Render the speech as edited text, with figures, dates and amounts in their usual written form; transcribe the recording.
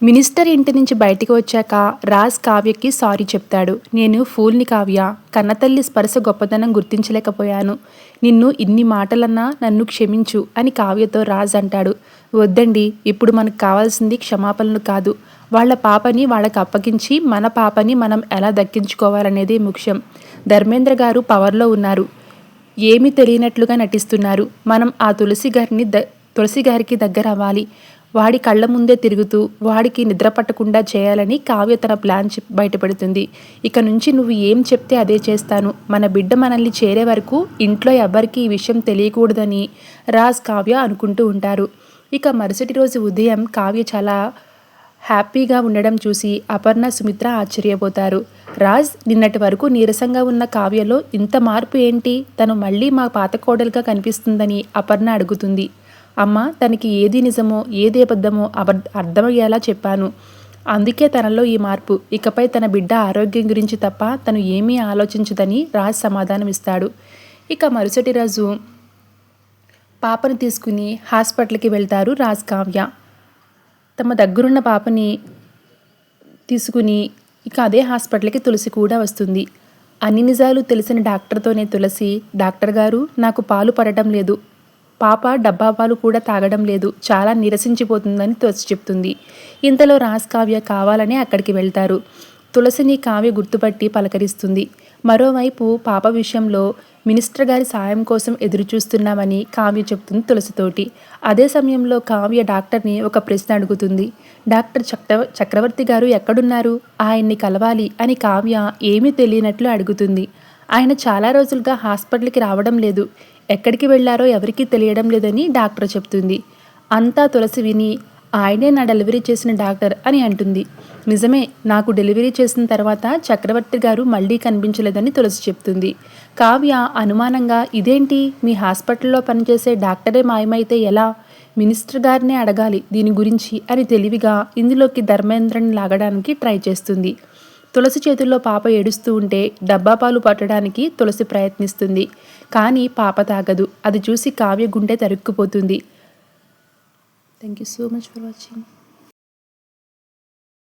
Minister ఇంటి నుంచి బయటికి వచ్చాక రాజ్ కావ్యకి సారీ చెప్తాడు. నేను ఫూల్ని కావ్య, కన్నతల్లి స్పర్శ గొప్పతనం గుర్తించలేకపోయాను. నిన్ను ఇన్ని మాటలన్నా నన్ను క్షమించు అని కావ్యతో రాజ్ అంటాడు. వద్దండి, ఇప్పుడు మనకు కావాల్సింది క్షమాపణలు కాదు, వాళ్ళ పాపని వాళ్ళకి అప్పగించి మన పాపని మనం ఎలా దక్కించుకోవాలనేది ముఖ్యం. ధర్మేంద్ర గారు పవర్లో ఉన్నారు, ఏమీ తెలియనట్లుగా నటిస్తున్నారు. మనం ఆ తులసి గారికి దగ్గర అవ్వాలి. వాడి కళ్ళ ముందే తిరుగుతూ వాడికి నిద్ర పట్టకుండా చేయాలని కావ్య తన ప్లాన్ బయటపెడుతుంది. ఇక నుంచి నువ్వు ఏం చెప్తే అదే చేస్తాను. మన బిడ్డ మనల్ని చేరే వరకు ఇంట్లో ఎవ్వరికి ఈ విషయం తెలియకూడదని రాజ్ కావ్య అనుకుంటూ ఉంటారు. ఇక మరుసటి రోజు ఉదయం కావ్య చాలా హ్యాపీగా ఉండడం చూసి అపర్ణ, సుమిత్ర ఆశ్చర్యపోతారు. రాజ్, నిన్నటి వరకు నీరసంగా ఉన్న కావ్యలో ఇంత మార్పు ఏంటి? తను మళ్ళీ మా పాత కోడలుగా కనిపిస్తుందని అపర్ణ అడుగుతుంది. అమ్మ, తనకి ఏది నిజమో ఏది అబద్ధమో అర్థమయ్యేలా చెప్పాను. అందుకే తనలో ఈ మార్పు. ఇకపై తన బిడ్డ ఆరోగ్యం గురించి తప్ప తను ఏమీ ఆలోచించదని రాజ్ సమాధానం ఇస్తాడు. ఇక మరుసటి రోజు పాపను తీసుకుని హాస్పిటల్కి వెళ్తారు రాజ్, కావ్య. తమ దగ్గరున్న పాపని తీసుకుని ఇక అదే హాస్పిటల్కి తులసి కూడా వస్తుంది. అన్ని నిజాలు తెలిసిన డాక్టర్తోనే తులసి, డాక్టర్ గారు, నాకు పాలు పడటం లేదు, పాప డబ్బా పాలు కూడా తాగడం లేదు, చాలా నీరసించిపోతుందని తులసి చెప్తుంది. ఇంతలో రాజ్, కావ్య కావాలని అక్కడికి వెళ్తారు. తులసిని కావ్య గుర్తుపట్టి పలకరిస్తుంది. మరోవైపు పాప విషయంలో మినిస్టర్ గారి సాయం కోసం ఎదురుచూస్తున్నామని కావ్య చెప్తుంది తులసితోటి. అదే సమయంలో కావ్య డాక్టర్ని ఒక ప్రశ్న అడుగుతుంది. డాక్టర్ చక్రవర్తి గారు ఎక్కడున్నారు? ఆయన్ని కలవాలి అని కావ్య ఏమీ తెలియనట్లు అడుగుతుంది. ఆయన చాలా రోజులుగా హాస్పిటల్కి రావడం లేదు, ఎక్కడికి వెళ్లారో ఎవరికీ తెలియడం లేదని డాక్టర్ చెప్తుంది. అంతా తులసి విని, ఆయనే నా డెలివరీ చేసిన డాక్టర్ అని అంటుంది. నిజమే, నాకు డెలివరీ చేసిన తర్వాత చక్రవర్తి గారు మళ్ళీ కనిపించలేదని తులసి చెప్తుంది. కావ్య అనుమానంగా, ఇదేంటి, మీ హాస్పిటల్లో పనిచేసే డాక్టరే మాయమైతే ఎలా? మినిస్టర్ గారినే అడగాలి దీని గురించి అని తెలివిగా ఇందులోకి ధర్మేంద్రని లాగడానికి ట్రై చేస్తుంది. తులసి చేతుల్లో పాప ఏడుస్తూ ఉంటే డబ్బా పాలు పట్టడానికి తులసి ప్రయత్నిస్తుంది. కానీ పాప తాగదు. అది చూసి కావ్య గుండె తరుక్కుపోతుంది. Thank you so much for watching.